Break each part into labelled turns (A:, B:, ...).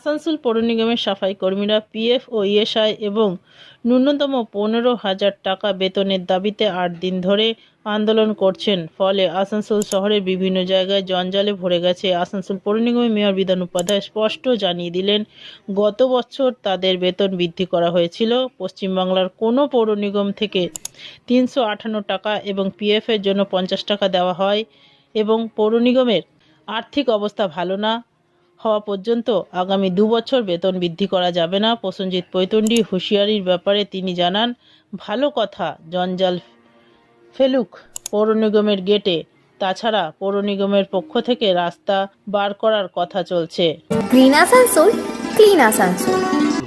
A: আসানসোল পৌর নিগমের সাফাই কর্মীরা পিএফ ও ইএসআই এবং ন্যূনতম 15,000 টাকা বেতনের দাবিতে 8 দিন ধরে আন্দোলন করছেন। ফলে আসানসোল শহরের বিভিন্ন জায়গায় জঞ্জালে ভরে গেছে। আসানসোল পৌর নিগমের মেয়র বিধান উপাধ্যায় স্পষ্ট জানিয়ে দিলেন, গত বছর তাদের বেতন বৃদ্ধি করা হয়েছিল। পশ্চিমবাংলার কোনো পৌর নিগম থেকে 358 টাকা এবং পিএফ এর জন্য 50 টাকা দেওয়া হয় এবং পৌর নিগমের আর্থিক অবস্থা ভালো না হওয়া পর্যন্ত আগামী 2 বছর বেতন বৃদ্ধি করা যাবে না। প্রসেনজিৎ পৈতন্ডি হুঁশিয়ারির ব্যাপারে তিনি জানান, ভালো কথা জঞ্জাল ফেলুক পৌর নিগমের গেটে, তাছাড়া পৌর নিগমের পক্ষ থেকে রাস্তা বার করার কথা চলছে।
B: Green Asansol, clean Asansol.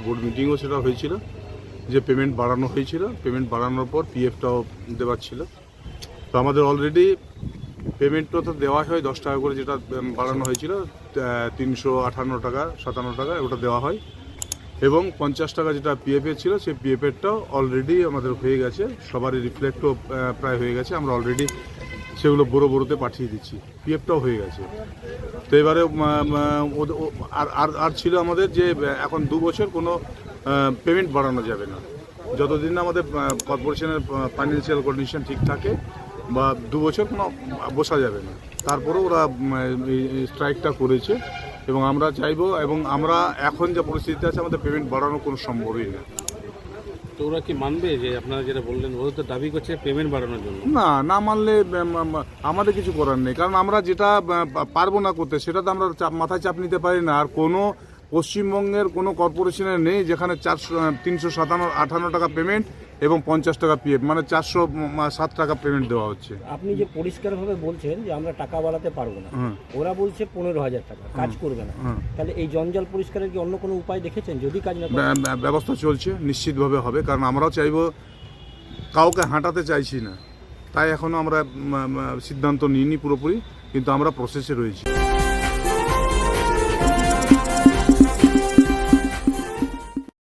C: Board মিটিংও সেটা হয়েছিল যে পেমেন্ট বাড়ানো হয়েছিল, পেমেন্ট বাড়ানোর পর পিএফটাও দেওয়ার ছিল। তো আমাদের অলরেডি পেমেন্টটা তো দেওয়া হয় 10 টাকা করে, যেটা বাড়ানো হয়েছিল 358 টাকা 57 টাকা ওটা দেওয়া হয়, এবং 50 টাকা যেটা পিএফের ছিল সেই পিএফেরটাও অলরেডি আমাদের হয়ে গেছে, সবারই রিফ্লেক্টও প্রায় হয়ে গেছে। আমরা অলরেডি সেগুলো বড়োতে পাঠিয়ে দিচ্ছি, পিএফটাও হয়ে গেছে। তো এবারে আর ছিল আমাদের যে এখন 2 বছর কোনো পেমেন্ট বাড়ানো যাবে না, যতদিন না আমাদের কর্পোরেশনের ফাইন্যান্সিয়াল কন্ডিশন ঠিক থাকে, বা 2 বছর কোনো বসা যাবে না। তারপরেও ওরা স্ট্রাইকটা করেছে এবং আমরা চাইবো, এবং আমরা এখন যে পরিস্থিতি আছে আমাদের পেমেন্ট বাড়ানো কোনো সম্ভবই না।
D: তো ওরা কি মানবে যে আপনারা যেটা বললেন, ওরা তো দাবি করছে পেমেন্ট বাড়ানোর জন্য?
C: না মানলে আমাদের কিছু করার নেই, কারণ আমরা যেটা পারবো না করতে সেটা তো আমরা মাথায় চাপ নিতে পারি না। আর কোনো পশ্চিমবঙ্গের কোনো কর্পোরেশনের নেই যেখানে 358 টাকা পেমেন্ট এবং 50 টাকা পিএফ, মানে 407 টাকা পেমেন্ট দেওয়া হচ্ছে।
E: আপনি যে পরিষ্কারভাবে বলছেন যে আমরা টাকা বাড়াতে পারবো না, ওরা বলছে 15,000 টাকা, কাজ করবে না, তাহলে এই জঞ্জাল পরিষ্কারের কি অন্য কোনো উপায় দেখেছেন? যদি কাজ না করে,
C: ব্যবস্থা চলছে, নিশ্চিতভাবে হবে, কারণ আমরাও চাইবো, কাউকে হাঁটাতে চাইছি না, তাই এখনো আমরা সিদ্ধান্ত নিইনি পুরোপুরি, কিন্তু আমরা প্রসেসে রয়েছি।